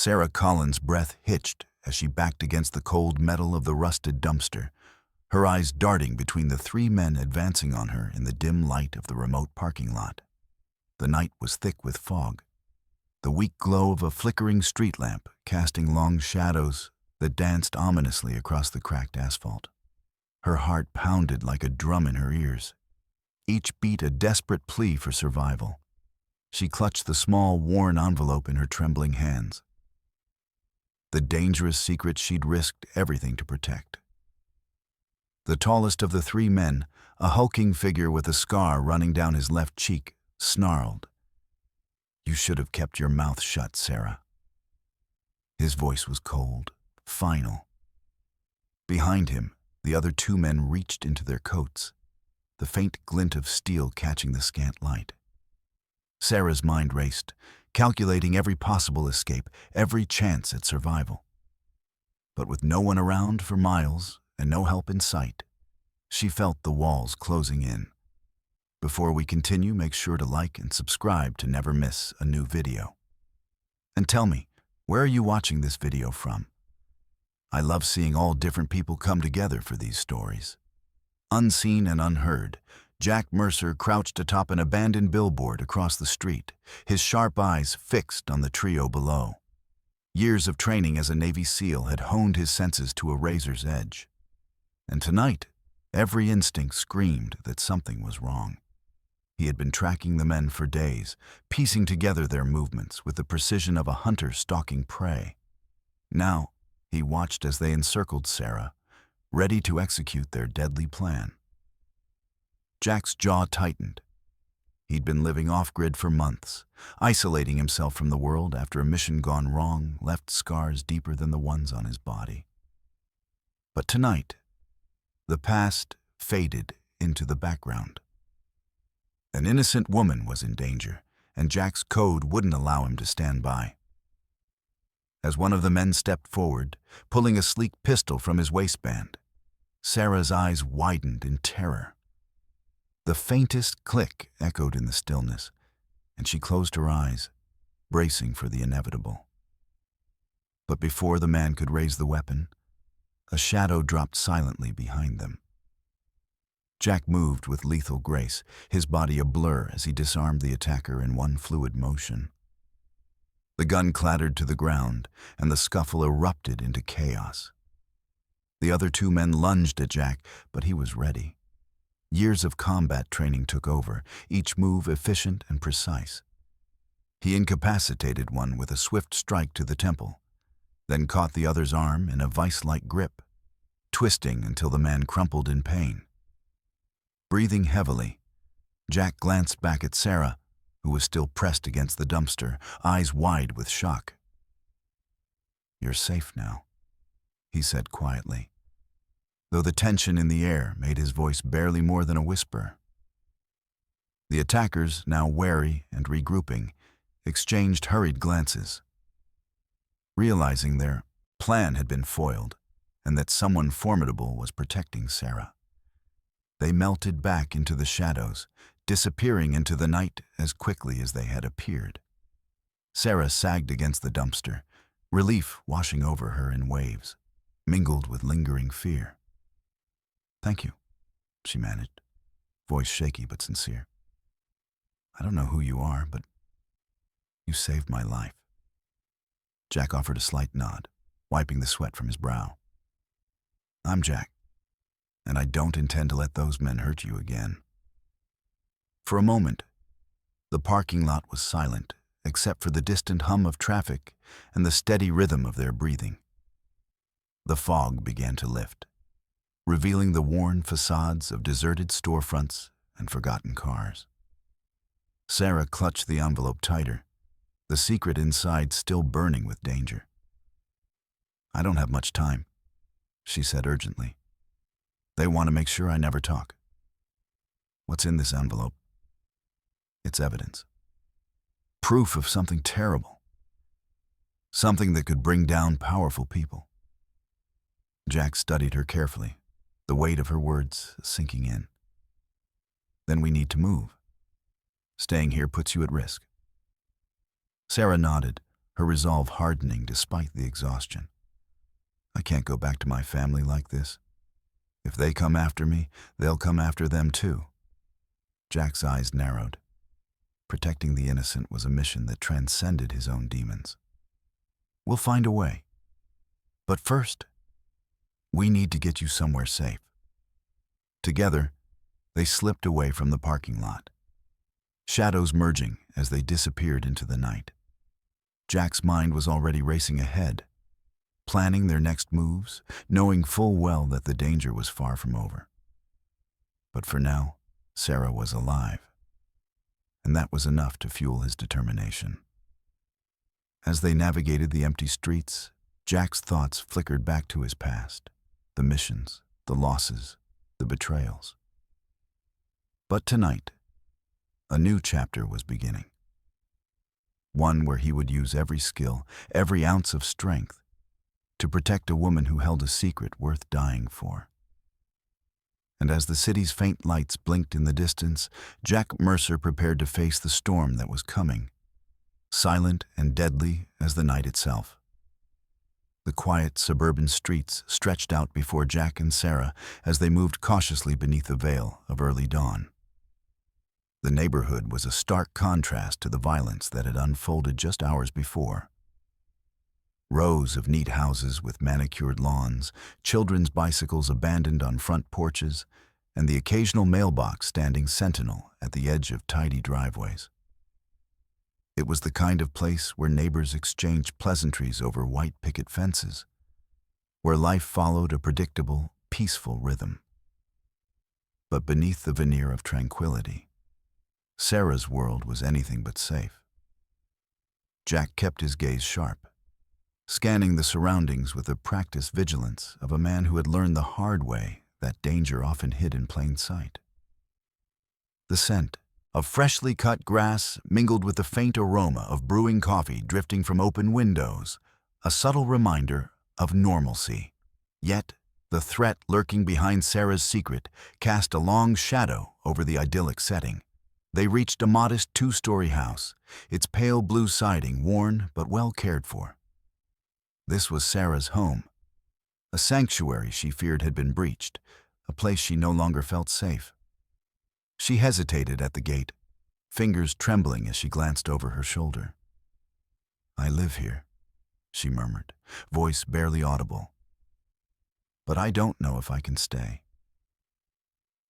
Sarah Collins' breath hitched as she backed against the cold metal of the rusted dumpster, her eyes darting between the three men advancing on her in the dim light of the remote parking lot. The night was thick with fog, the weak glow of a flickering street lamp casting long shadows that danced ominously across the cracked asphalt. Her heart pounded like a drum in her ears, each beat a desperate plea for survival. She clutched the small, worn envelope in her trembling hands. The dangerous secret she'd risked everything to protect. The tallest of the three men, a hulking figure with a scar running down his left cheek, snarled, "You should have kept your mouth shut, Sarah." His voice was cold, final. Behind him, the other two men reached into their coats, the faint glint of steel catching the scant light. Sarah's mind raced, calculating every possible escape, every chance at survival. But with no one around for miles and no help in sight, she felt the walls closing in. Before we continue, make sure to like and subscribe to never miss a new video. And tell me, where are you watching this video from? I love seeing all different people come together for these stories. Unseen and unheard, Jack Mercer crouched atop an abandoned billboard across the street, his sharp eyes fixed on the trio below. Years of training as a Navy SEAL had honed his senses to a razor's edge. And tonight, every instinct screamed that something was wrong. He had been tracking the men for days, piecing together their movements with the precision of a hunter stalking prey. Now, he watched as they encircled Sarah, ready to execute their deadly plan. Jack's jaw tightened. He'd been living off-grid for months, isolating himself from the world after a mission gone wrong left scars deeper than the ones on his body. But tonight, the past faded into the background. An innocent woman was in danger, and Jack's code wouldn't allow him to stand by. As one of the men stepped forward, pulling a sleek pistol from his waistband, Sarah's eyes widened in terror. The faintest click echoed in the stillness, and she closed her eyes, bracing for the inevitable. But before the man could raise the weapon, a shadow dropped silently behind them. Jack moved with lethal grace, his body a blur as he disarmed the attacker in one fluid motion. The gun clattered to the ground, and the scuffle erupted into chaos. The other two men lunged at Jack, but he was ready. Years of combat training took over, each move efficient and precise. He incapacitated one with a swift strike to the temple, then caught the other's arm in a vice-like grip, twisting until the man crumpled in pain. Breathing heavily, Jack glanced back at Sarah, who was still pressed against the dumpster, eyes wide with shock. "You're safe now," he said quietly, though the tension in the air made his voice barely more than a whisper. The attackers, now wary and regrouping, exchanged hurried glances. Realizing their plan had been foiled and that someone formidable was protecting Sarah, they melted back into the shadows, disappearing into the night as quickly as they had appeared. Sarah sagged against the dumpster, relief washing over her in waves, mingled with lingering fear. "Thank you," she managed, voice shaky but sincere. "I don't know who you are, but you saved my life." Jack offered a slight nod, wiping the sweat from his brow. "I'm Jack, and I don't intend to let those men hurt you again." For a moment, the parking lot was silent, except for the distant hum of traffic and the steady rhythm of their breathing. The fog began to lift, revealing the worn facades of deserted storefronts and forgotten cars. Sarah clutched the envelope tighter, the secret inside still burning with danger. "I don't have much time," she said urgently. "They want to make sure I never talk." "What's in this envelope?" "It's evidence. Proof of something terrible. Something that could bring down powerful people." Jack studied her carefully, the weight of her words sinking in. "Then we need to move. Staying here puts you at risk." Sarah nodded, her resolve hardening despite the exhaustion. I can't go back to my family like this. If they come after me, they'll come after them too. Jack's eyes narrowed. Protecting the innocent was a mission that transcended his own demons. We'll find a way. But first, we need to get you somewhere safe. Together, they slipped away from the parking lot, shadows merging as they disappeared into the night. Jack's mind was already racing ahead, planning their next moves, knowing full well that the danger was far from over. But for now, Sarah was alive, and that was enough to fuel his determination. As they navigated the empty streets, Jack's thoughts flickered back to his past, the missions, the losses, the betrayals. But tonight, a new chapter was beginning. One where he would use every skill, every ounce of strength, to protect a woman who held a secret worth dying for. And as the city's faint lights blinked in the distance, Jack Mercer prepared to face the storm that was coming, silent and deadly as the night itself. The quiet suburban streets stretched out before Jack and Sarah as they moved cautiously beneath the veil of early dawn. The neighborhood was a stark contrast to the violence that had unfolded just hours before. Rows of neat houses with manicured lawns, children's bicycles abandoned on front porches, and the occasional mailbox standing sentinel at the edge of tidy driveways. It was the kind of place where neighbors exchanged pleasantries over white picket fences, where life followed a predictable, peaceful rhythm. But beneath the veneer of tranquility, Sarah's world was anything but safe. Jack kept his gaze sharp, scanning the surroundings with the practiced vigilance of a man who had learned the hard way that danger often hid in plain sight. The scent of freshly cut grass mingled with the faint aroma of brewing coffee drifting from open windows, a subtle reminder of normalcy. Yet, the threat lurking behind Sarah's secret cast a long shadow over the idyllic setting. They reached a modest two-story house, its pale blue siding worn but well cared for. This was Sarah's home, a sanctuary she feared had been breached, a place she no longer felt safe. She hesitated at the gate, fingers trembling as she glanced over her shoulder. "I live here," she murmured, voice barely audible. "But I don't know if I can stay."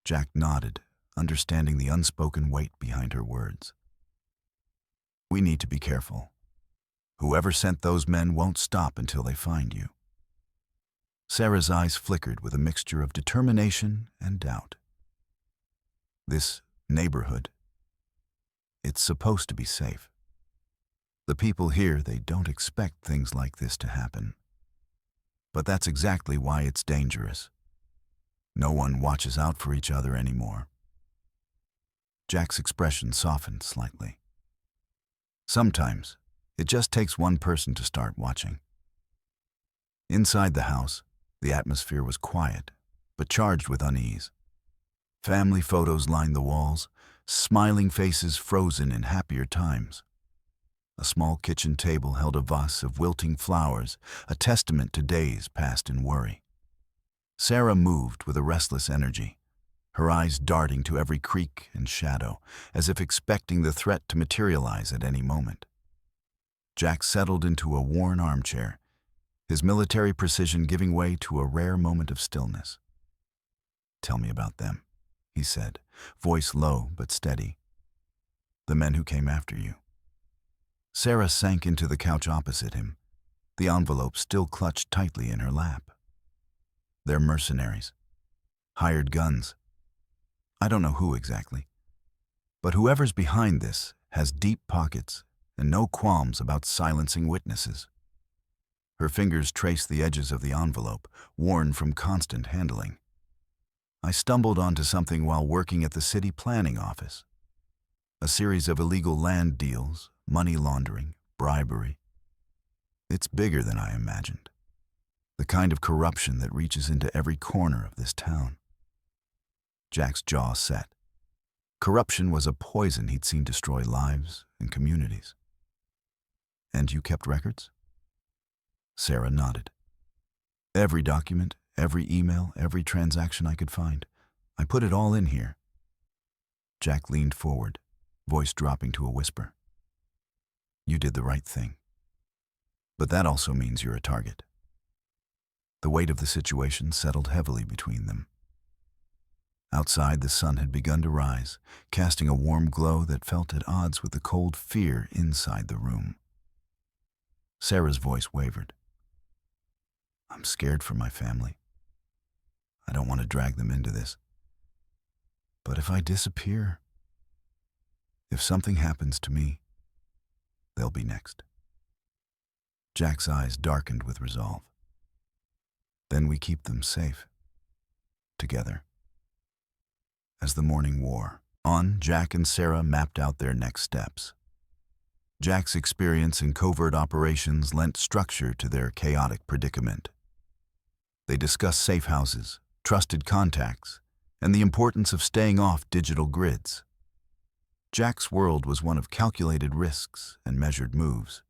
Jack nodded, understanding the unspoken weight behind her words. "We need to be careful. Whoever sent those men won't stop until they find you." Sarah's eyes flickered with a mixture of determination and doubt. This neighborhood, it's supposed to be safe. The people here, they don't expect things like this to happen. But that's exactly why it's dangerous. No one watches out for each other anymore. Jack's expression softened slightly. Sometimes, it just takes one person to start watching. Inside the house, the atmosphere was quiet, but charged with unease. Family photos lined the walls, smiling faces frozen in happier times. A small kitchen table held a vase of wilting flowers, a testament to days passed in worry. Sarah moved with a restless energy, her eyes darting to every creak and shadow, as if expecting the threat to materialize at any moment. Jack settled into a worn armchair, his military precision giving way to a rare moment of stillness. "Tell me about them," he said, voice low but steady. "The men who came after you." Sarah sank into the couch opposite him, the envelope still clutched tightly in her lap. "They're mercenaries. Hired guns. I don't know who exactly. But whoever's behind this has deep pockets and no qualms about silencing witnesses." Her fingers traced the edges of the envelope, worn from constant handling. "I stumbled onto something while working at the city planning office. A series of illegal land deals, money laundering, bribery. It's bigger than I imagined. The kind of corruption that reaches into every corner of this town." Jack's jaw set. Corruption was a poison he'd seen destroy lives and communities. And you kept records? Sarah nodded. Every document, every email, every transaction I could find. I put it all in here. Jack leaned forward, voice dropping to a whisper. You did the right thing. But that also means you're a target. The weight of the situation settled heavily between them. Outside, the sun had begun to rise, casting a warm glow that felt at odds with the cold fear inside the room. Sarah's voice wavered. I'm scared for my family. I don't want to drag them into this. But if I disappear, if something happens to me, they'll be next. Jack's eyes darkened with resolve. Then we keep them safe, together. As the morning wore on, Jack and Sarah mapped out their next steps. Jack's experience in covert operations lent structure to their chaotic predicament. They discussed safe houses, trusted contacts, and the importance of staying off digital grids. Jack's world was one of calculated risks and measured moves,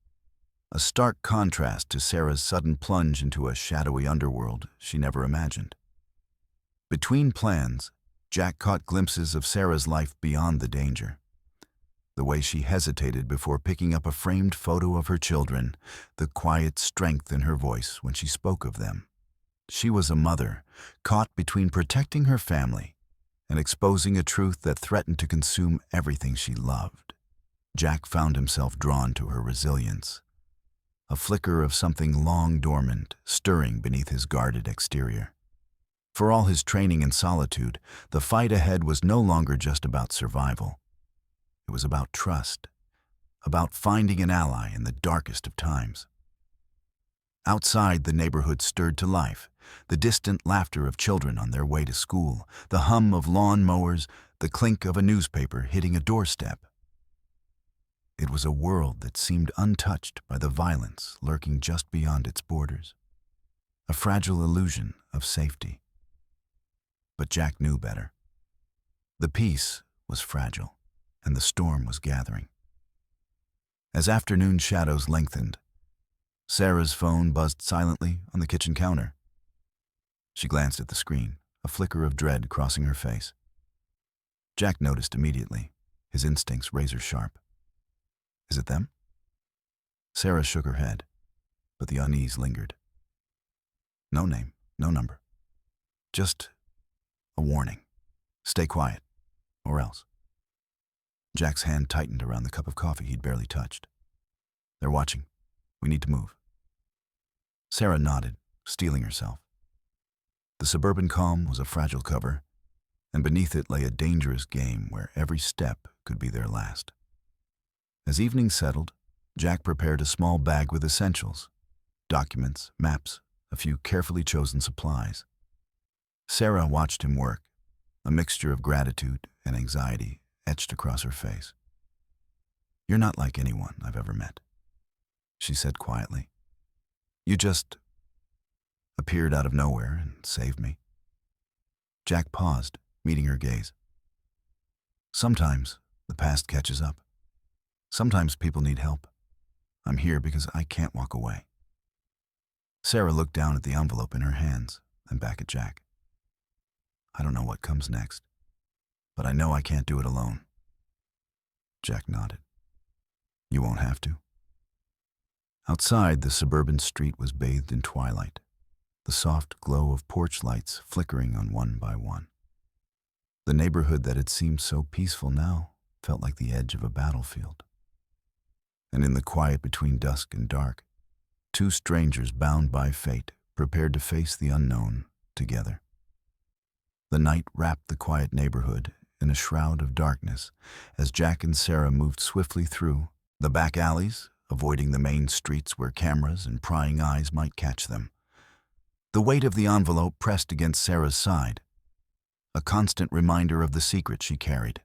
a stark contrast to Sarah's sudden plunge into a shadowy underworld she never imagined. Between plans, Jack caught glimpses of Sarah's life beyond the danger. The way she hesitated before picking up a framed photo of her children, the quiet strength in her voice when she spoke of them. She was a mother, caught between protecting her family and exposing a truth that threatened to consume everything she loved. Jack found himself drawn to her resilience, a flicker of something long dormant, stirring beneath his guarded exterior. For all his training in solitude, the fight ahead was no longer just about survival. It was about trust, about finding an ally in the darkest of times. Outside, the neighborhood stirred to life, the distant laughter of children on their way to school, the hum of lawn mowers, the clink of a newspaper hitting a doorstep. It was a world that seemed untouched by the violence lurking just beyond its borders, a fragile illusion of safety. But Jack knew better. The peace was fragile, and the storm was gathering. As afternoon shadows lengthened, Sarah's phone buzzed silently on the kitchen counter. She glanced at the screen, a flicker of dread crossing her face. Jack noticed immediately, his instincts razor sharp. Is it them? Sarah shook her head, but the unease lingered. No name, no number. Just a warning. Stay quiet, or else. Jack's hand tightened around the cup of coffee he'd barely touched. They're watching. We need to move. Sarah nodded, steeling herself. The suburban calm was a fragile cover, and beneath it lay a dangerous game where every step could be their last. As evening settled, Jack prepared a small bag with essentials, documents, maps, a few carefully chosen supplies. Sarah watched him work, a mixture of gratitude and anxiety etched across her face. You're not like anyone I've ever met, she said quietly. You just appeared out of nowhere and saved me. Jack paused, meeting her gaze. Sometimes the past catches up. Sometimes people need help. I'm here because I can't walk away. Sarah looked down at the envelope in her hands, then back at Jack. I don't know what comes next, but I know I can't do it alone. Jack nodded. You won't have to. Outside, the suburban street was bathed in twilight, the soft glow of porch lights flickering on one by one. The neighborhood that had seemed so peaceful now felt like the edge of a battlefield. And in the quiet between dusk and dark, two strangers bound by fate prepared to face the unknown together. The night wrapped the quiet neighborhood in a shroud of darkness as Jack and Sarah moved swiftly through the back alleys, avoiding the main streets where cameras and prying eyes might catch them. The weight of the envelope pressed against Sarah's side, a constant reminder of the secret she carried.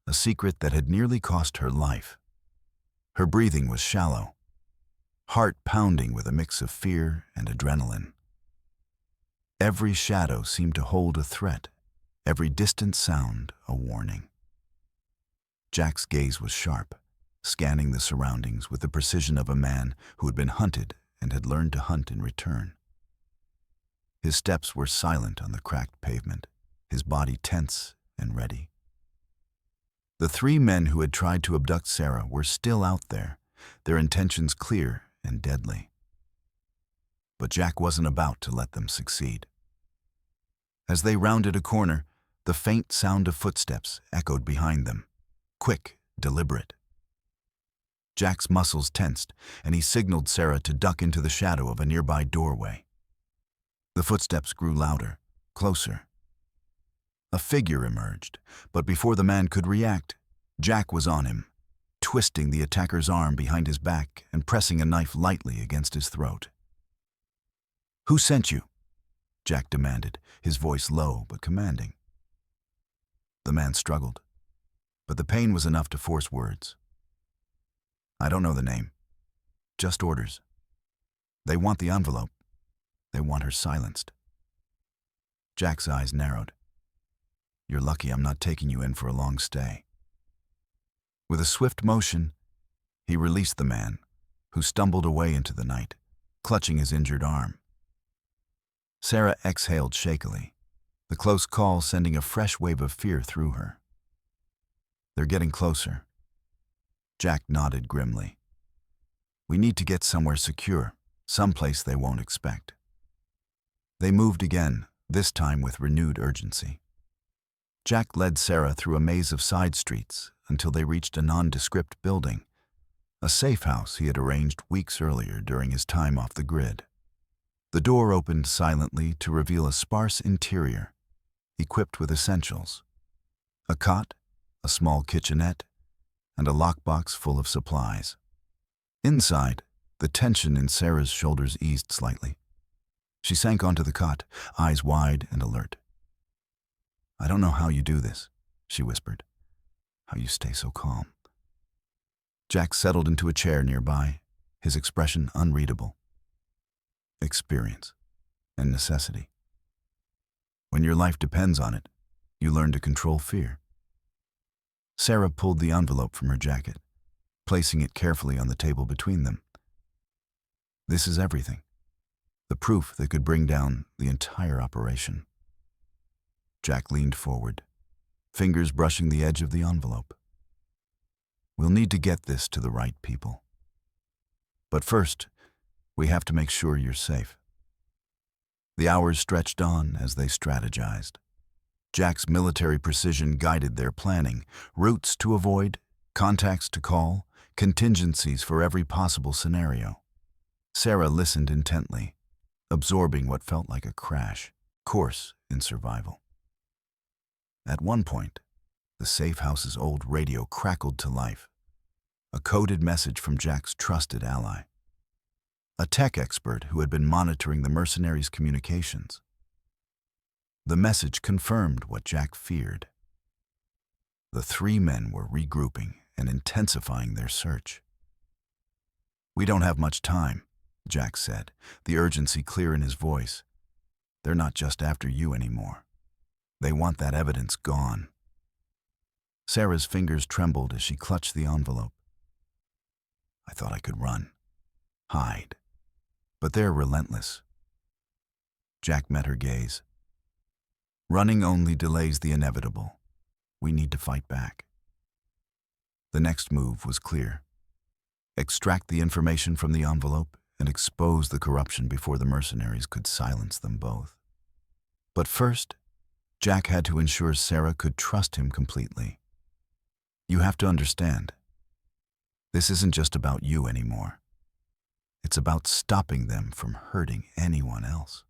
A secret that had nearly cost her life. Her breathing was shallow, heart pounding with a mix of fear and adrenaline. Every shadow seemed to hold a threat, every distant sound a warning. Jack's gaze was sharp, scanning the surroundings with the precision of a man who had been hunted and had learned to hunt in return. His steps were silent on the cracked pavement, his body tense and ready. The three men who had tried to abduct Sarah were still out there, their intentions clear and deadly. But Jack wasn't about to let them succeed. As they rounded a corner, the faint sound of footsteps echoed behind them, quick, deliberate. Jack's muscles tensed, and he signaled Sarah to duck into the shadow of a nearby doorway. The footsteps grew louder, closer. A figure emerged, but before the man could react, Jack was on him, twisting the attacker's arm behind his back and pressing a knife lightly against his throat. "Who sent you?" Jack demanded, his voice low but commanding. The man struggled, but the pain was enough to force words. "I don't know the name. Just orders. They want the envelope. They want her silenced." Jack's eyes narrowed. "You're lucky I'm not taking you in for a long stay." With a swift motion, he released the man, who stumbled away into the night, clutching his injured arm. Sarah exhaled shakily, the close call sending a fresh wave of fear through her. "They're getting closer." Jack nodded grimly. "We need to get somewhere secure, someplace they won't expect." They moved again, this time with renewed urgency. Jack led Sarah through a maze of side streets until they reached a nondescript building, a safe house he had arranged weeks earlier during his time off the grid. The door opened silently to reveal a sparse interior, equipped with essentials: a cot, a small kitchenette, and a lockbox full of supplies. Inside, the tension in Sarah's shoulders eased slightly. She sank onto the cot, eyes wide and alert. "I don't know how you do this," she whispered. "How you stay so calm." Jack settled into a chair nearby, his expression unreadable. "Experience and necessity. When your life depends on it, you learn to control fear." Sarah pulled the envelope from her jacket, placing it carefully on the table between them. "This is everything. The proof that could bring down the entire operation." Jack leaned forward, fingers brushing the edge of the envelope. "We'll need to get this to the right people. But first, we have to make sure you're safe." The hours stretched on as they strategized. Jack's military precision guided their planning, routes to avoid, contacts to call, contingencies for every possible scenario. Sarah listened intently, absorbing what felt like a crash course in survival. At one point, the safe house's old radio crackled to life, a coded message from Jack's trusted ally, a tech expert who had been monitoring the mercenaries' communications. The message confirmed what Jack feared. The three men were regrouping and intensifying their search. "We don't have much time," Jack said, the urgency clear in his voice. "They're not just after you anymore. They want that evidence gone." Sarah's fingers trembled as she clutched the envelope. "I thought I could run, hide, but they're relentless." Jack met her gaze. "Running only delays the inevitable. We need to fight back." The next move was clear. Extract the information from the envelope and expose the corruption before the mercenaries could silence them both. But first, Jack had to ensure Sarah could trust him completely. "You have to understand, this isn't just about you anymore. It's about stopping them from hurting anyone else."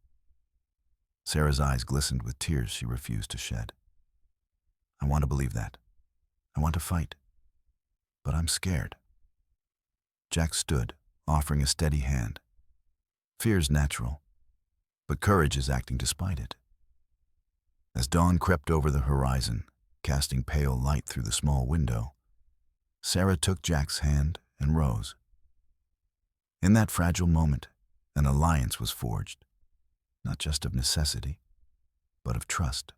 Sarah's eyes glistened with tears she refused to shed. "I want to believe that. I want to fight. But I'm scared." Jack stood, offering a steady hand. Fear's natural, but courage is acting despite it. As dawn crept over the horizon, casting pale light through the small window, Sarah took Jack's hand and rose. In that fragile moment, an alliance was forged, not just of necessity, but of trust.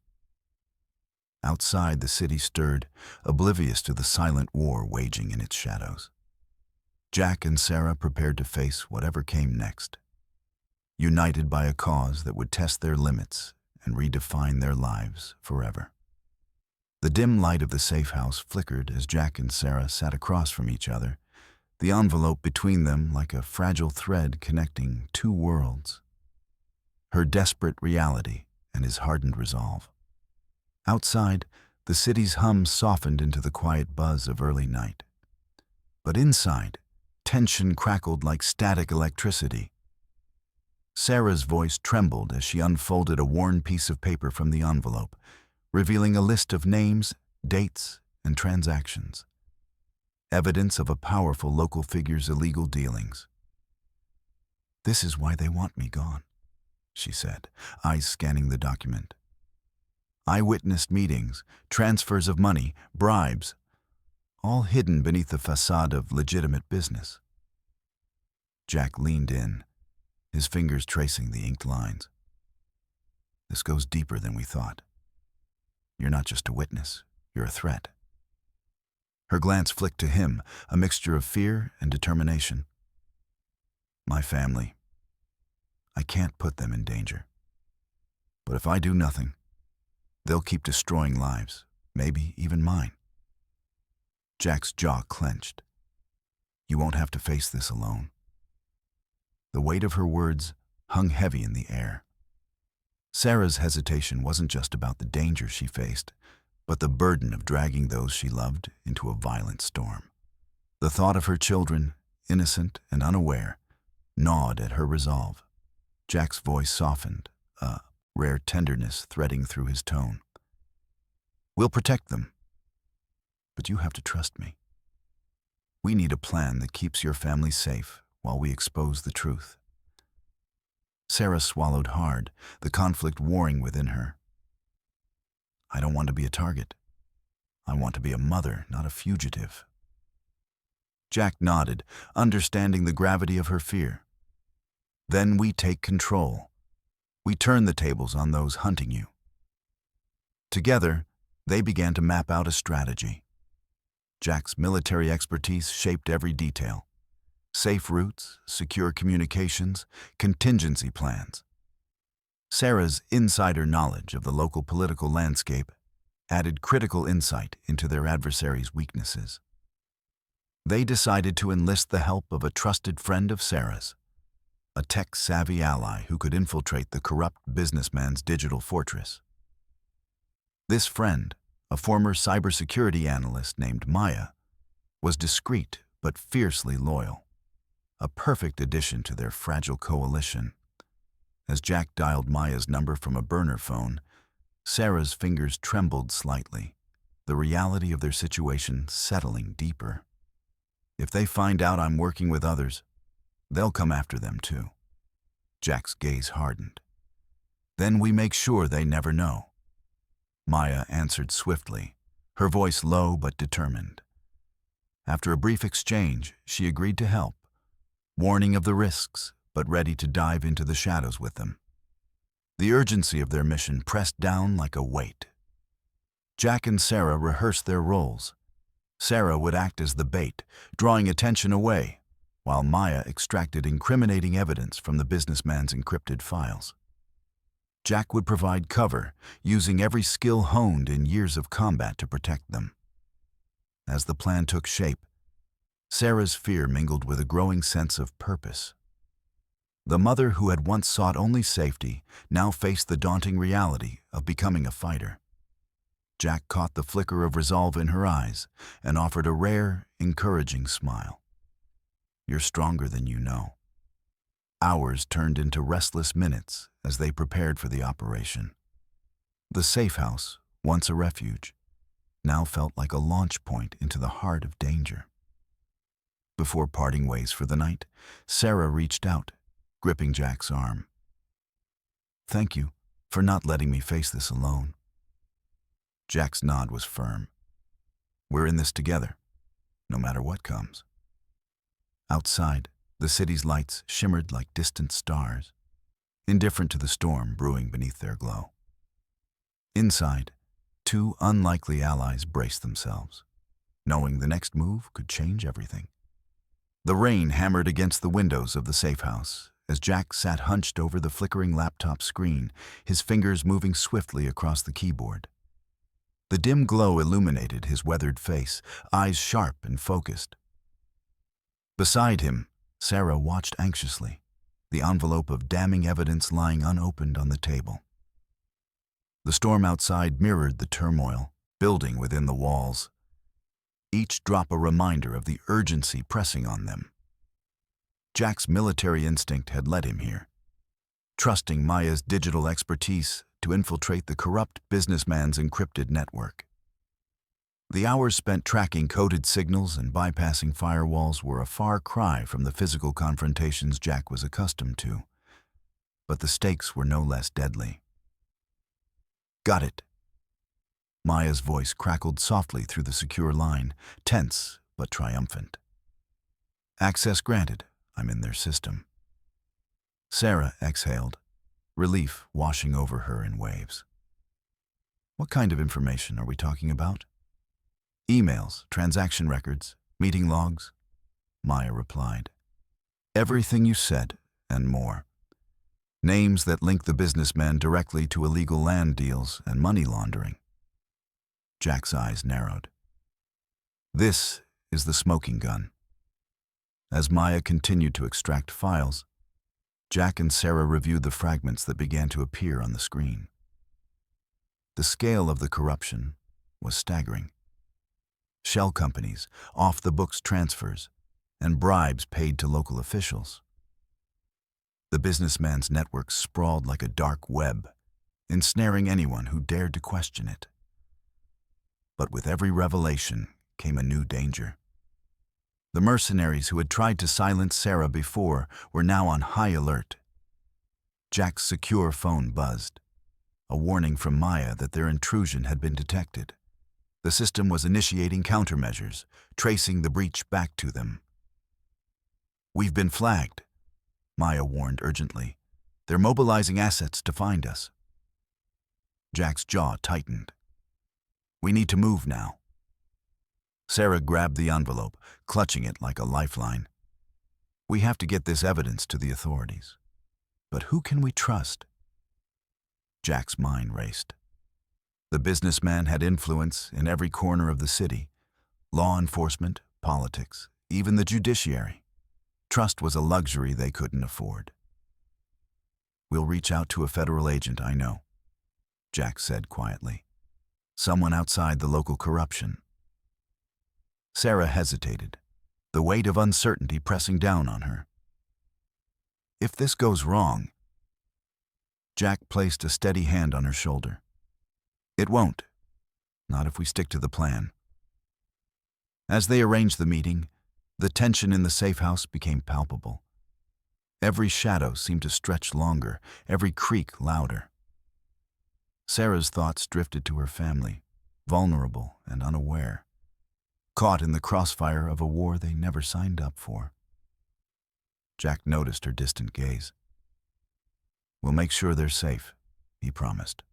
Outside, the city stirred, oblivious to the silent war waging in its shadows. Jack and Sarah prepared to face whatever came next, united by a cause that would test their limits and redefine their lives forever. The dim light of the safe house flickered as Jack and Sarah sat across from each other, the envelope between them like a fragile thread connecting two worlds, her desperate reality and his hardened resolve. Outside, the city's hum softened into the quiet buzz of early night. But inside, tension crackled like static electricity. Sarah's voice trembled as she unfolded a worn piece of paper from the envelope, revealing a list of names, dates, and transactions, evidence of a powerful local figure's illegal dealings. "This is why they want me gone," she said, eyes scanning the document. "Eyewitnessed meetings, transfers of money, bribes, all hidden beneath the facade of legitimate business." Jack leaned in, his fingers tracing the inked lines. "This goes deeper than we thought. You're not just a witness, you're a threat." Her glance flicked to him, a mixture of fear and determination. "My family. I can't put them in danger. But if I do nothing, they'll keep destroying lives, maybe even mine." Jack's jaw clenched. "You won't have to face this alone." The weight of her words hung heavy in the air. Sarah's hesitation wasn't just about the danger she faced, but the burden of dragging those she loved into a violent storm. The thought of her children, innocent and unaware, gnawed at her resolve. Jack's voice softened, a rare tenderness threading through his tone. "We'll protect them, but you have to trust me. We need a plan that keeps your family safe while we expose the truth." Sarah swallowed hard, the conflict warring within her. "I don't want to be a target. I want to be a mother, not a fugitive." Jack nodded, understanding the gravity of her fear. "Then we take control. We turn the tables on those hunting you." Together, they began to map out a strategy. Jack's military expertise shaped every detail. Safe routes, secure communications, contingency plans. Sarah's insider knowledge of the local political landscape added critical insight into their adversaries' weaknesses. They decided to enlist the help of a trusted friend of Sarah's, a tech-savvy ally who could infiltrate the corrupt businessman's digital fortress. This friend, a former cybersecurity analyst named Maya, was discreet but fiercely loyal, a perfect addition to their fragile coalition. As Jack dialed Maya's number from a burner phone, Sarah's fingers trembled slightly, the reality of their situation settling deeper. "If they find out I'm working with others, they'll come after them too." Jack's gaze hardened. "Then we make sure they never know." Maya answered swiftly, her voice low but determined. After a brief exchange, she agreed to help, warning of the risks, but ready to dive into the shadows with them. The urgency of their mission pressed down like a weight. Jack and Sarah rehearsed their roles. Sarah would act as the bait, drawing attention away, while Maya extracted incriminating evidence from the businessman's encrypted files. Jack would provide cover, using every skill honed in years of combat to protect them. As the plan took shape, Sarah's fear mingled with a growing sense of purpose. The mother who had once sought only safety now faced the daunting reality of becoming a fighter. Jack caught the flicker of resolve in her eyes and offered a rare, encouraging smile. "You're stronger than you know." Hours turned into restless minutes as they prepared for the operation. The safe house, once a refuge, now felt like a launch point into the heart of danger. Before parting ways for the night, Sarah reached out, gripping Jack's arm. "Thank you for not letting me face this alone." Jack's nod was firm. "We're in this together, no matter what comes." Outside, the city's lights shimmered like distant stars, indifferent to the storm brewing beneath their glow. Inside, two unlikely allies braced themselves, knowing the next move could change everything. The rain hammered against the windows of the safe house as Jack sat hunched over the flickering laptop screen, his fingers moving swiftly across the keyboard. The dim glow illuminated his weathered face, eyes sharp and focused. Beside him, Sarah watched anxiously, the envelope of damning evidence lying unopened on the table. The storm outside mirrored the turmoil building within the walls, each drop a reminder of the urgency pressing on them. Jack's military instinct had led him here, trusting Maya's digital expertise to infiltrate the corrupt businessman's encrypted network. The hours spent tracking coded signals and bypassing firewalls were a far cry from the physical confrontations Jack was accustomed to, but the stakes were no less deadly. "Got it." Maya's voice crackled softly through the secure line, tense but triumphant. "Access granted. I'm in their system." Sarah exhaled, relief washing over her in waves. "What kind of information are we talking about?" "Emails, transaction records, meeting logs," Maya replied. "Everything you said, and more. Names that link the businessman directly to illegal land deals and money laundering." Jack's eyes narrowed. This is the smoking gun. As Maya continued to extract files, Jack and Sarah reviewed the fragments that began to appear on the screen. The scale of the corruption was staggering. Shell companies, off-the-books transfers, and bribes paid to local officials. The businessman's network sprawled like a dark web, ensnaring anyone who dared to question it. But with every revelation came a new danger. The mercenaries who had tried to silence Sarah before were now on high alert. Jack's secure phone buzzed, a warning from Maya that their intrusion had been detected. The system was initiating countermeasures, tracing the breach back to them. "We've been flagged," Maya warned urgently. "They're mobilizing assets to find us." Jack's jaw tightened. "We need to move now." Sarah grabbed the envelope, clutching it like a lifeline. "We have to get this evidence to the authorities. But who can we trust?" Jack's mind raced. The businessman had influence in every corner of the city. Law enforcement, politics, even the judiciary. Trust was a luxury they couldn't afford. "We'll reach out to a federal agent I know," Jack said quietly. "Someone outside the local corruption." Sarah hesitated, the weight of uncertainty pressing down on her. "If this goes wrong..." Jack placed a steady hand on her shoulder. "It won't. Not if we stick to the plan." As they arranged the meeting, the tension in the safe house became palpable. Every shadow seemed to stretch longer, every creak louder. Sarah's thoughts drifted to her family, vulnerable and unaware, caught in the crossfire of a war they never signed up for. Jack noticed her distant gaze. "We'll make sure they're safe," he promised,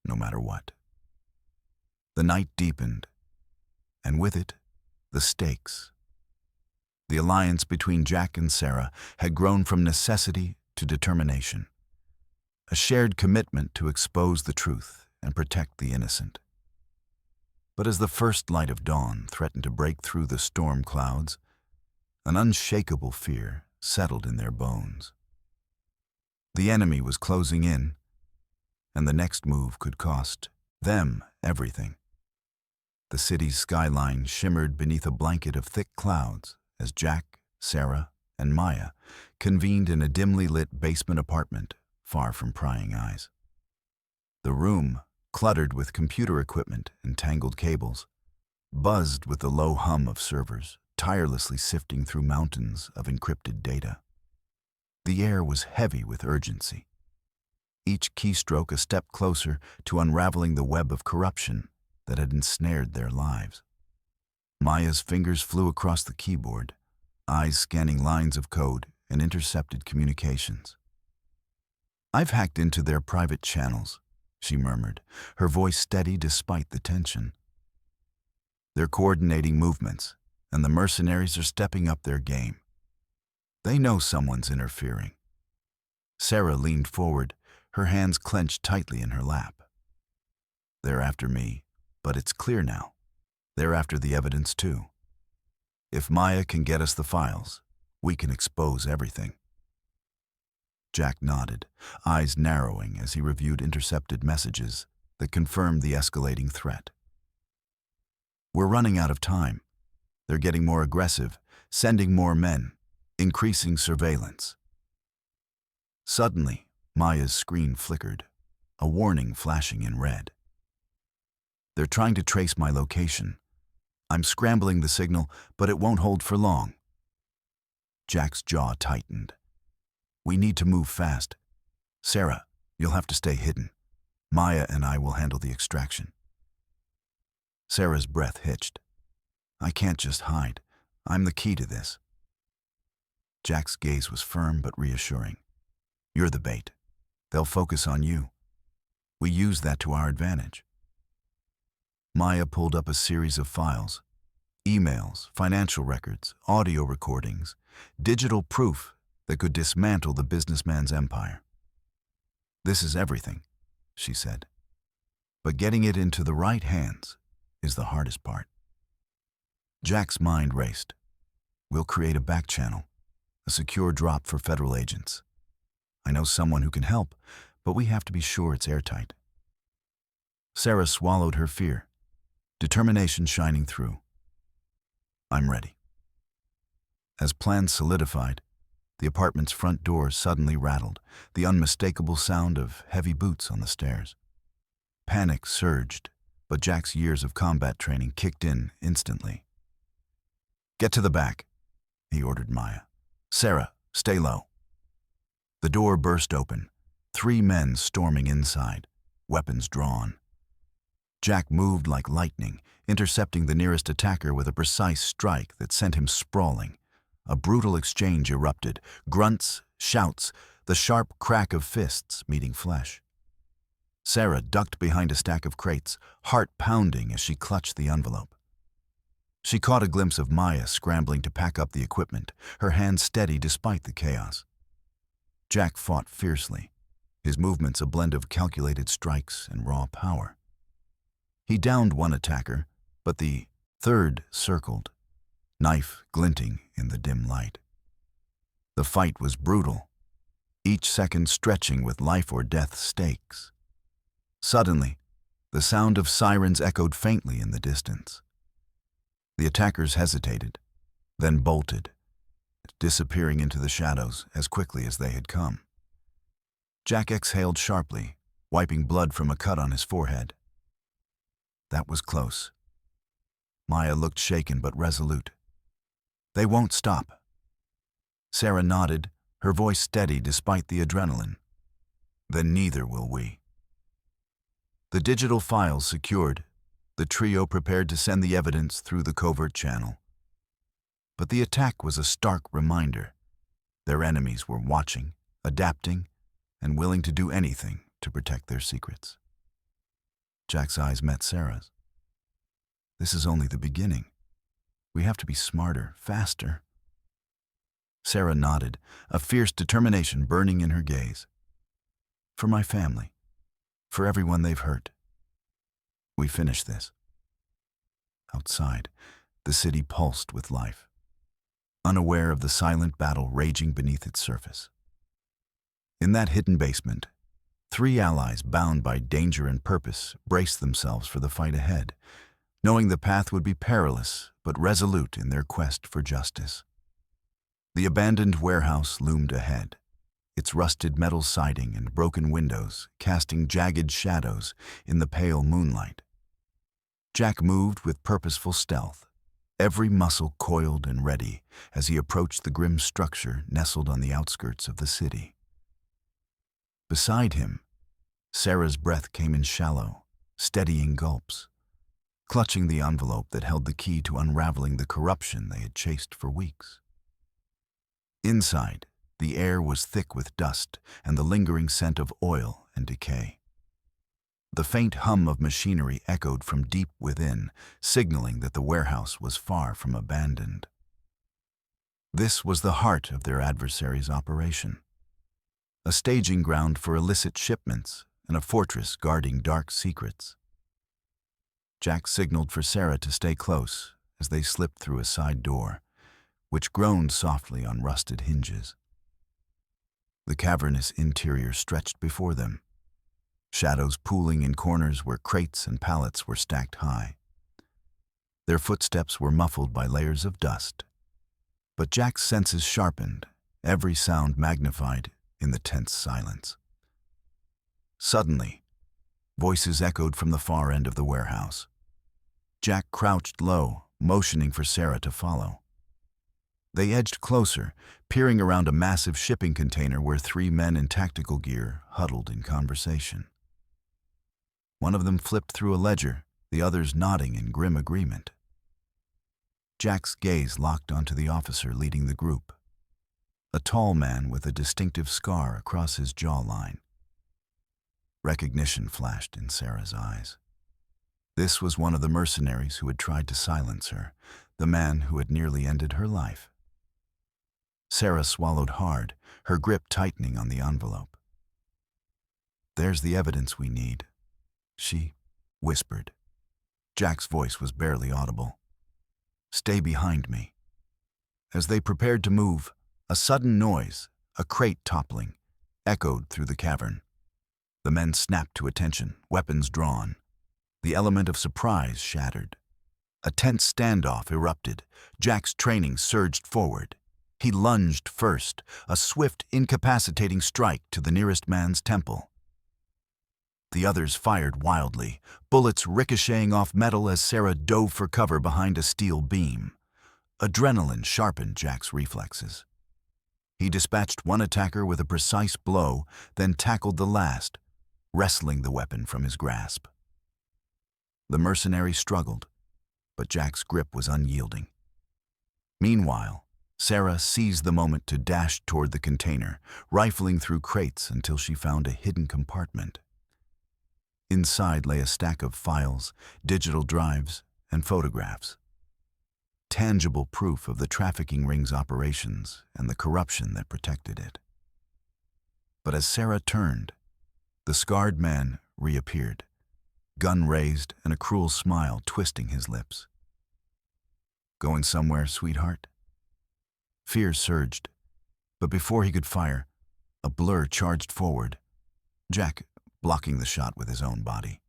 no matter what. The night deepened, and with it, the stakes. The alliance between Jack and Sarah had grown from necessity to determination, a shared commitment to expose the truth and protect the innocent. But as the first light of dawn threatened to break through the storm clouds, an unshakable fear settled in their bones. The enemy was closing in, and the next move could cost them everything. The city's skyline shimmered beneath a blanket of thick clouds as Jack, Sarah, and Maya convened in a dimly lit basement apartment far from prying eyes. The room, cluttered with computer equipment and tangled cables, buzzed with the low hum of servers tirelessly sifting through mountains of encrypted data. The air was heavy with urgency, each keystroke a step closer to unraveling the web of corruption that had ensnared their lives. Maya's fingers flew across the keyboard, eyes scanning lines of code and intercepted communications. "I've hacked into their private channels," she murmured, her voice steady despite the tension. "They're coordinating movements, and the mercenaries are stepping up their game. They know someone's interfering. Sarah leaned forward, her hands clenched tightly in her lap. They're after me, but it's clear now. They're after the evidence too. If Maya can get us the files, we can expose everything. Jack nodded, eyes narrowing as he reviewed intercepted messages that confirmed the escalating threat. We're running out of time. They're getting more aggressive, sending more men, increasing surveillance. Suddenly, Maya's screen flickered, a warning flashing in red. They're trying to trace my location. I'm scrambling the signal, but it won't hold for long. Jack's jaw tightened. We need to move fast. Sarah, you'll have to stay hidden. Maya and I will handle the extraction. Sarah's breath hitched. I can't just hide. I'm the key to this. Jack's gaze was firm but reassuring. You're the bait. They'll focus on you. We use that to our advantage. Maya pulled up a series of files. Emails, financial records, audio recordings, digital proof that could dismantle the businessman's empire. This is everything, she said. But getting it into the right hands is the hardest part. Jack's mind raced. We'll create a back channel, a secure drop for federal agents. I know someone who can help, but we have to be sure it's airtight. Sarah swallowed her fear, determination shining through. I'm ready. As plans solidified, the apartment's front door suddenly rattled, the unmistakable sound of heavy boots on the stairs. Panic surged, but Jack's years of combat training kicked in instantly. Get to the back, he ordered Maya. Sarah, stay low. The door burst open, 3 men storming inside, weapons drawn. Jack moved like lightning, intercepting the nearest attacker with a precise strike that sent him sprawling. A brutal exchange erupted, grunts, shouts, the sharp crack of fists meeting flesh. Sarah ducked behind a stack of crates, heart pounding as she clutched the envelope. She caught a glimpse of Maya scrambling to pack up the equipment, her hands steady despite the chaos. Jack fought fiercely, his movements a blend of calculated strikes and raw power. He downed one attacker, but the third circled, knife glinting in the dim light. The fight was brutal, each second stretching with life or death stakes. Suddenly, the sound of sirens echoed faintly in the distance. The attackers hesitated, then bolted, disappearing into the shadows as quickly as they had come. Jack exhaled sharply, wiping blood from a cut on his forehead. That was close. Maya looked shaken but resolute. They won't stop. Sarah nodded, her voice steady despite the adrenaline. Then neither will we. The digital files secured, the trio prepared to send the evidence through the covert channel. But the attack was a stark reminder. Their enemies were watching, adapting, and willing to do anything to protect their secrets. Jack's eyes met Sarah's. This is only the beginning. We have to be smarter, faster. Sarah nodded, a fierce determination burning in her gaze. For my family, for everyone they've hurt. We finish this. Outside, the city pulsed with life, unaware of the silent battle raging beneath its surface. In that hidden basement, 3 allies bound by danger and purpose braced themselves for the fight ahead, knowing the path would be perilous but resolute in their quest for justice. The abandoned warehouse loomed ahead, its rusted metal siding and broken windows casting jagged shadows in the pale moonlight. Jack moved with purposeful stealth, every muscle coiled and ready as he approached the grim structure nestled on the outskirts of the city. Beside him, Sarah's breath came in shallow, steadying gulps, clutching the envelope that held the key to unraveling the corruption they had chased for weeks. Inside, the air was thick with dust and the lingering scent of oil and decay. The faint hum of machinery echoed from deep within, signaling that the warehouse was far from abandoned. This was the heart of their adversary's operation, a staging ground for illicit shipments and a fortress guarding dark secrets. Jack signaled for Sarah to stay close as they slipped through a side door, which groaned softly on rusted hinges. The cavernous interior stretched before them, shadows pooling in corners where crates and pallets were stacked high. Their footsteps were muffled by layers of dust, but Jack's senses sharpened, every sound magnified in the tense silence. Suddenly, voices echoed from the far end of the warehouse. Jack crouched low, motioning for Sarah to follow. They edged closer, peering around a massive shipping container where 3 men in tactical gear huddled in conversation. One of them flipped through a ledger, the others nodding in grim agreement. Jack's gaze locked onto the officer leading the group, a tall man with a distinctive scar across his jawline. Recognition flashed in Sarah's eyes. This was one of the mercenaries who had tried to silence her, the man who had nearly ended her life. Sarah swallowed hard, her grip tightening on the envelope. "There's the evidence we need," she whispered. Jack's voice was barely audible. "Stay behind me." As they prepared to move, a sudden noise, a crate toppling, echoed through the cavern. The men snapped to attention, weapons drawn. The element of surprise shattered. A tense standoff erupted. Jack's training surged forward. He lunged first, a swift, incapacitating strike to the nearest man's temple. The others fired wildly, bullets ricocheting off metal as Sarah dove for cover behind a steel beam. Adrenaline sharpened Jack's reflexes. He dispatched one attacker with a precise blow, then tackled the last, wresting the weapon from his grasp. The mercenary struggled, but Jack's grip was unyielding. Meanwhile, Sarah seized the moment to dash toward the container, rifling through crates until she found a hidden compartment. Inside lay a stack of files, digital drives, and photographs. Tangible proof of the trafficking ring's operations and the corruption that protected it. But as Sarah turned, the scarred man reappeared, gun raised and a cruel smile twisting his lips. "Going somewhere, sweetheart?" Fear surged, but before he could fire, a blur charged forward, Jack blocking the shot with his own body.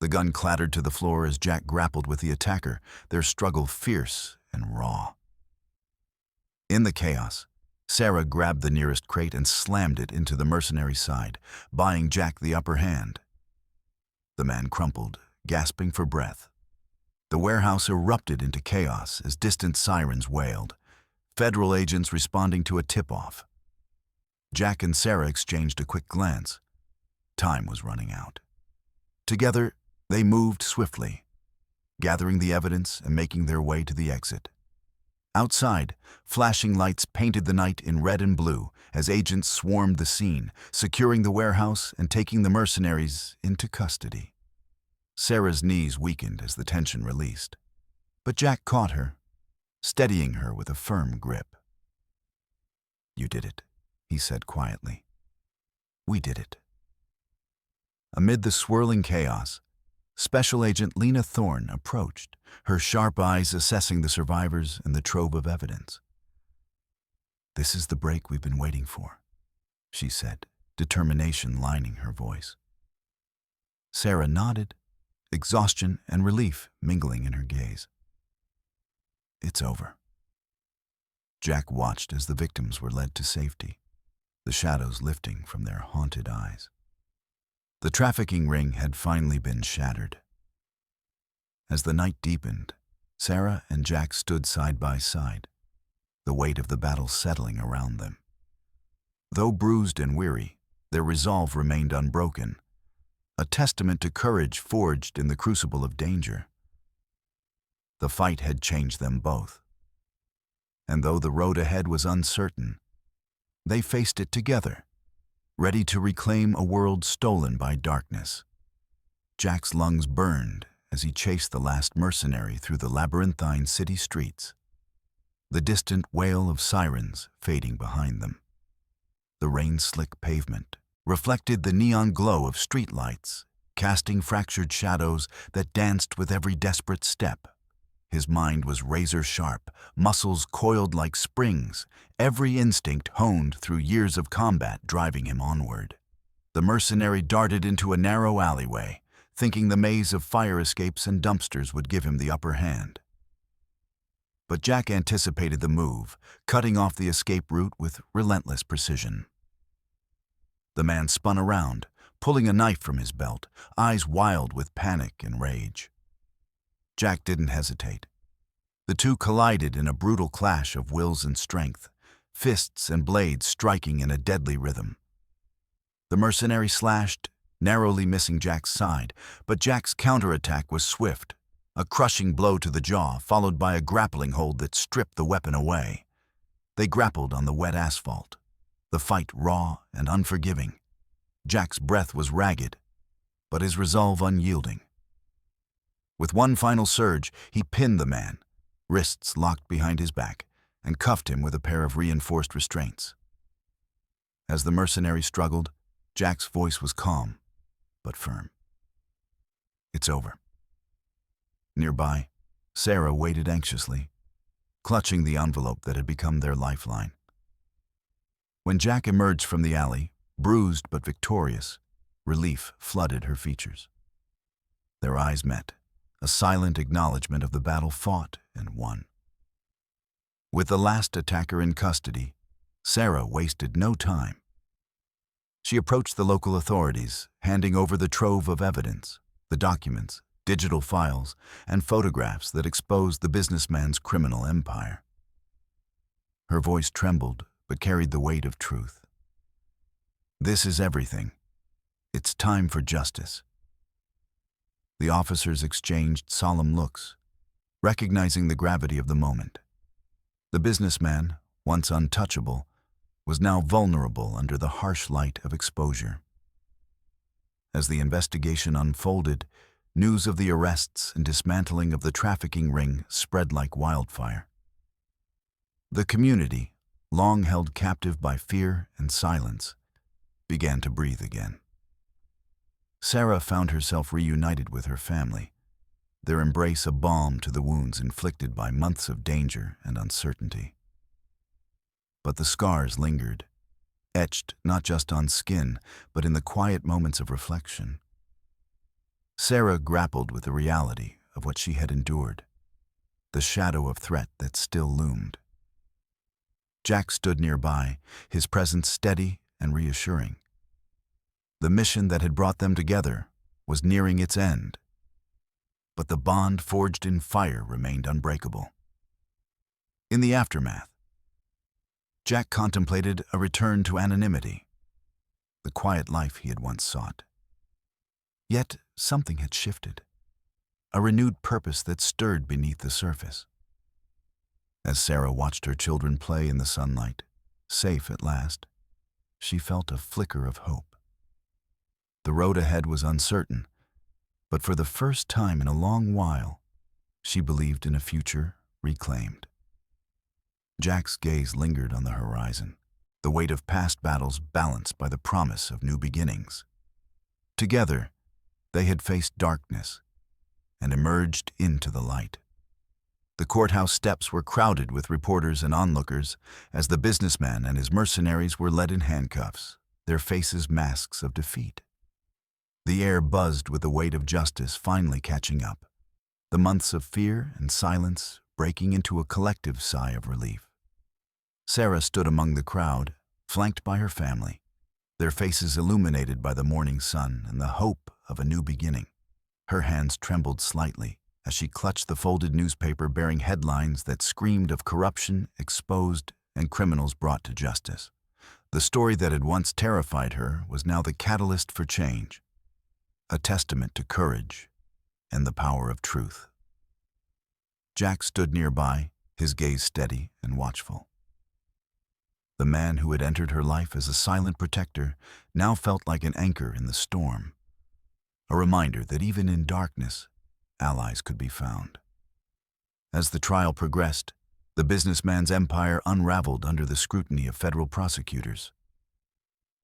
The gun clattered to the floor as Jack grappled with the attacker, their struggle fierce and raw. In the chaos, Sarah grabbed the nearest crate and slammed it into the mercenary's side, buying Jack the upper hand. The man crumpled, gasping for breath. The warehouse erupted into chaos as distant sirens wailed, federal agents responding to a tip-off. Jack and Sarah exchanged a quick glance. Time was running out. Together, they moved swiftly, gathering the evidence and making their way to the exit. Outside, flashing lights painted the night in red and blue as agents swarmed the scene, securing the warehouse and taking the mercenaries into custody. Sarah's knees weakened as the tension released, but Jack caught her, steadying her with a firm grip. "You did it," he said quietly. "We did it." Amid the swirling chaos, Special Agent Lena Thorne approached, her sharp eyes assessing the survivors and the trove of evidence. "This is the break we've been waiting for," she said, determination lining her voice. Sarah nodded, exhaustion and relief mingling in her gaze. "It's over." Jack watched as the victims were led to safety, the shadows lifting from their haunted eyes. The trafficking ring had finally been shattered. As the night deepened, Sarah and Jack stood side by side, the weight of the battle settling around them. Though bruised and weary, their resolve remained unbroken, a testament to courage forged in the crucible of danger. The fight had changed them both. And though the road ahead was uncertain, they faced it together, ready to reclaim a world stolen by darkness. Jack's lungs burned as he chased the last mercenary through the labyrinthine city streets, the distant wail of sirens fading behind them. The rain-slick pavement reflected the neon glow of streetlights, casting fractured shadows that danced with every desperate step. His mind was razor-sharp, muscles coiled like springs, every instinct honed through years of combat driving him onward. The mercenary darted into a narrow alleyway, thinking the maze of fire escapes and dumpsters would give him the upper hand. But Jack anticipated the move, cutting off the escape route with relentless precision. The man spun around, pulling a knife from his belt, eyes wild with panic and rage. Jack didn't hesitate. The two collided in a brutal clash of wills and strength, fists and blades striking in a deadly rhythm. The mercenary slashed, narrowly missing Jack's side, but Jack's counterattack was swift, a crushing blow to the jaw followed by a grappling hold that stripped the weapon away. They grappled on the wet asphalt, the fight raw and unforgiving. Jack's breath was ragged, but his resolve unyielding. With one final surge, he pinned the man, wrists locked behind his back, and cuffed him with a pair of reinforced restraints. As the mercenary struggled, Jack's voice was calm, but firm. "It's over." Nearby, Sarah waited anxiously, clutching the envelope that had become their lifeline. When Jack emerged from the alley, bruised but victorious, relief flooded her features. Their eyes met, a silent acknowledgement of the battle fought and won. With the last attacker in custody, Sarah wasted no time. She approached the local authorities, handing over the trove of evidence, the documents, digital files, and photographs that exposed the businessman's criminal empire. Her voice trembled, but carried the weight of truth. "This is everything. It's time for justice." The officers exchanged solemn looks, recognizing the gravity of the moment. The businessman, once untouchable, was now vulnerable under the harsh light of exposure. As the investigation unfolded, news of the arrests and dismantling of the trafficking ring spread like wildfire. The community, long held captive by fear and silence, began to breathe again. Sarah found herself reunited with her family, their embrace a balm to the wounds inflicted by months of danger and uncertainty. But the scars lingered, etched not just on skin, but in the quiet moments of reflection. Sarah grappled with the reality of what she had endured, the shadow of threat that still loomed. Jack stood nearby, his presence steady and reassuring. The mission that had brought them together was nearing its end, but the bond forged in fire remained unbreakable. In the aftermath, Jack contemplated a return to anonymity, the quiet life he had once sought. Yet something had shifted, a renewed purpose that stirred beneath the surface. As Sarah watched her children play in the sunlight, safe at last, she felt a flicker of hope. The road ahead was uncertain, but for the first time in a long while, she believed in a future reclaimed. Jack's gaze lingered on the horizon, the weight of past battles balanced by the promise of new beginnings. Together, they had faced darkness and emerged into the light. The courthouse steps were crowded with reporters and onlookers as the businessman and his mercenaries were led in handcuffs, their faces masks of defeat. The air buzzed with the weight of justice finally catching up, the months of fear and silence breaking into a collective sigh of relief. Sarah stood among the crowd, flanked by her family, their faces illuminated by the morning sun and the hope of a new beginning. Her hands trembled slightly as she clutched the folded newspaper bearing headlines that screamed of corruption exposed and criminals brought to justice. The story that had once terrified her was now the catalyst for change, a testament to courage and the power of truth. Jack stood nearby, his gaze steady and watchful. The man who had entered her life as a silent protector now felt like an anchor in the storm, a reminder that even in darkness, allies could be found. As the trial progressed, the businessman's empire unraveled under the scrutiny of federal prosecutors.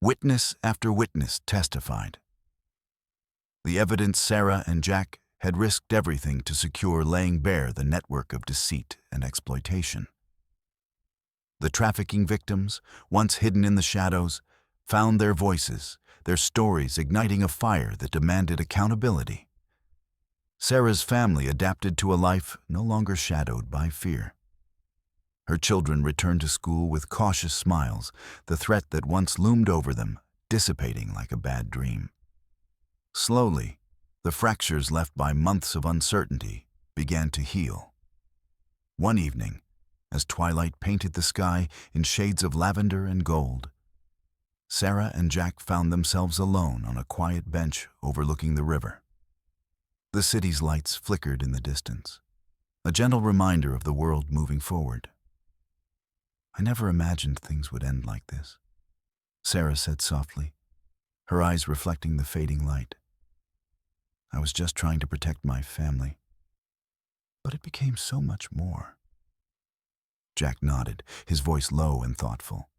Witness after witness testified. The evidence Sarah and Jack had risked everything to secure, laying bare the network of deceit and exploitation. The trafficking victims, once hidden in the shadows, found their voices, their stories igniting a fire that demanded accountability. Sarah's family adapted to a life no longer shadowed by fear. Her children returned to school with cautious smiles, the threat that once loomed over them dissipating like a bad dream. Slowly, the fractures left by months of uncertainty began to heal. One evening, as twilight painted the sky in shades of lavender and gold, Sarah and Jack found themselves alone on a quiet bench overlooking the river. The city's lights flickered in the distance, a gentle reminder of the world moving forward. "I never imagined things would end like this," Sarah said softly, her eyes reflecting the fading light. "I was just trying to protect my family. But it became so much more." Jack nodded, his voice low and thoughtful.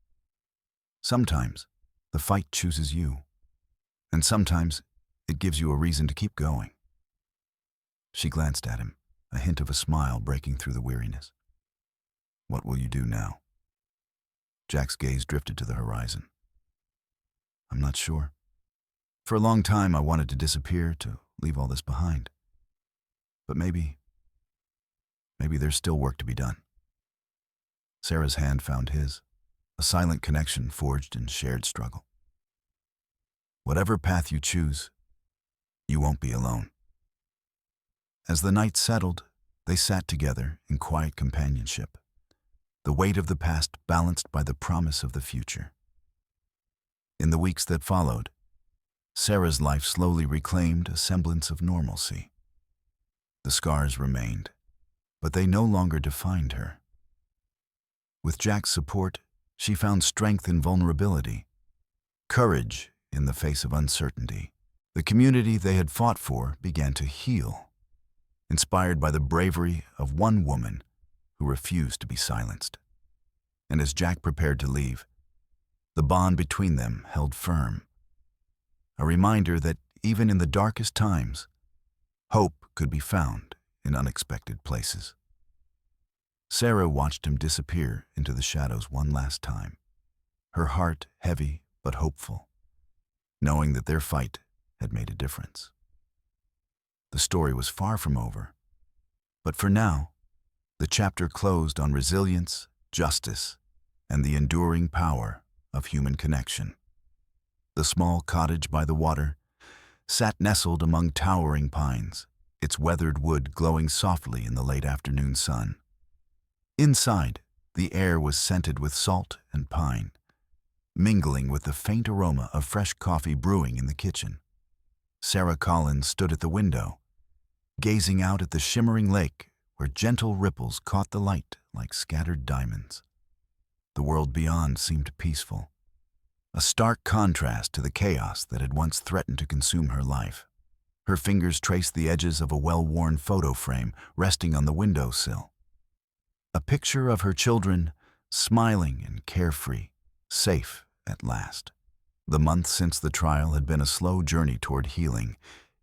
"Sometimes the fight chooses you, and sometimes it gives you a reason to keep going." She glanced at him, a hint of a smile breaking through the weariness. "What will you do now?" Jack's gaze drifted to the horizon. "I'm not sure. For a long time I wanted to disappear, to leave all this behind. But maybe there's still work to be done." Sarah's hand found his, a silent connection forged in shared struggle. "Whatever path you choose, you won't be alone." As the night settled, they sat together in quiet companionship, the weight of the past balanced by the promise of the future. In the weeks that followed, Sarah's life slowly reclaimed a semblance of normalcy. The scars remained, but they no longer defined her. With Jack's support, she found strength in vulnerability, courage in the face of uncertainty. The community they had fought for began to heal, inspired by the bravery of one woman who refused to be silenced. And as Jack prepared to leave, the bond between them held firm, a reminder that even in the darkest times, hope could be found in unexpected places. Sarah watched him disappear into the shadows one last time, her heart heavy but hopeful, knowing that their fight had made a difference. The story was far from over, but for now, the chapter closed on resilience, justice, and the enduring power of human connection. The small cottage by the water sat nestled among towering pines, its weathered wood glowing softly in the late afternoon sun. Inside, the air was scented with salt and pine, mingling with the faint aroma of fresh coffee brewing in the kitchen. Sarah Collins stood at the window, gazing out at the shimmering lake where gentle ripples caught the light like scattered diamonds. The world beyond seemed peaceful, a stark contrast to the chaos that had once threatened to consume her life. Her fingers traced the edges of a well-worn photo frame resting on the windowsill. A picture of her children, smiling and carefree, safe at last. The months since the trial had been a slow journey toward healing,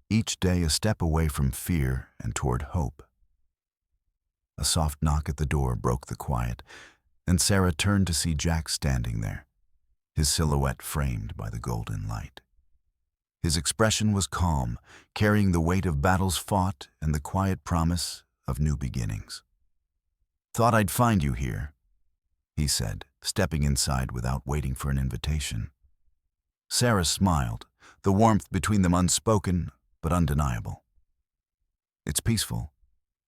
each day a step away from fear and toward hope. A soft knock at the door broke the quiet, and Sarah turned to see Jack standing there, his silhouette framed by the golden light. His expression was calm, carrying the weight of battles fought and the quiet promise of new beginnings. "Thought I'd find you here," he said, stepping inside without waiting for an invitation. Sarah smiled, the warmth between them unspoken but undeniable. "It's peaceful,"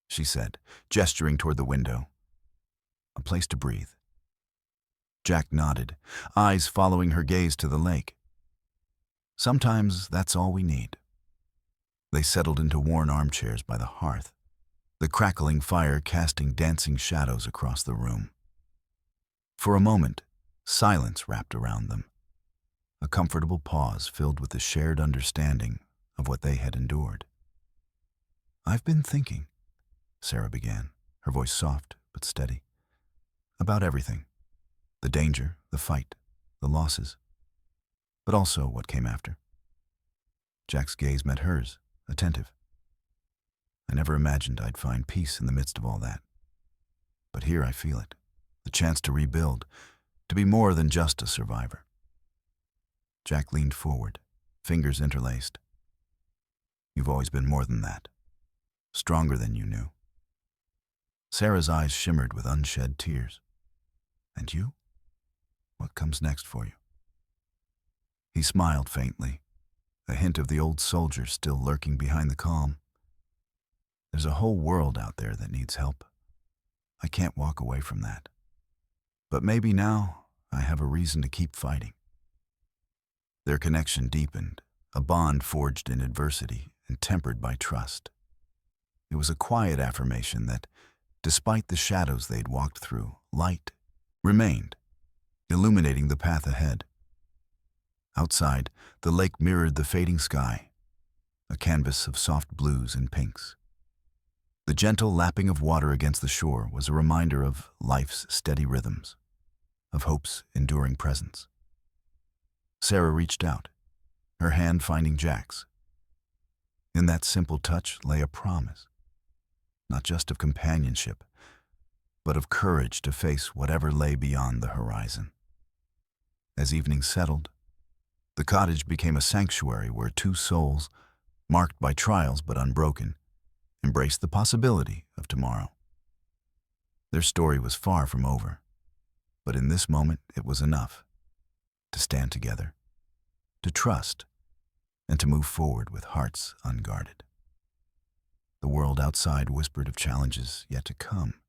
she said, gesturing toward the window. "A place to breathe." Jack nodded, eyes following her gaze to the lake. "Sometimes that's all we need." They settled into worn armchairs by the hearth, the crackling fire casting dancing shadows across the room. For a moment, silence wrapped around them, a comfortable pause filled with the shared understanding of what they had endured. "I've been thinking," Sarah began, her voice soft but steady, "about everything. The danger, the fight, the losses, but also what came after." Jack's gaze met hers, attentive. "I never imagined I'd find peace in the midst of all that. But here I feel it, the chance to rebuild, to be more than just a survivor." Jack leaned forward, fingers interlaced. "You've always been more than that, stronger than you knew." Sarah's eyes shimmered with unshed tears. "And you? What comes next for you?" He smiled faintly, a hint of the old soldier still lurking behind the calm. "There's a whole world out there that needs help. I can't walk away from that. But maybe now I have a reason to keep fighting." Their connection deepened, a bond forged in adversity and tempered by trust. It was a quiet affirmation that, despite the shadows they'd walked through, light remained, illuminating the path ahead. Outside, the lake mirrored the fading sky, a canvas of soft blues and pinks. The gentle lapping of water against the shore was a reminder of life's steady rhythms, of hope's enduring presence. Sarah reached out, her hand finding Jack's. In that simple touch lay a promise, not just of companionship, but of courage to face whatever lay beyond the horizon. As evening settled, the cottage became a sanctuary where two souls, marked by trials but unbroken, embraced the possibility of tomorrow. Their story was far from over, but in this moment it was enough to stand together, to trust, and to move forward with hearts unguarded. The world outside whispered of challenges yet to come,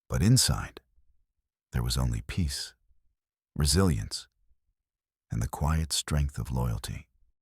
but inside there was only peace, resilience, and the quiet strength of loyalty.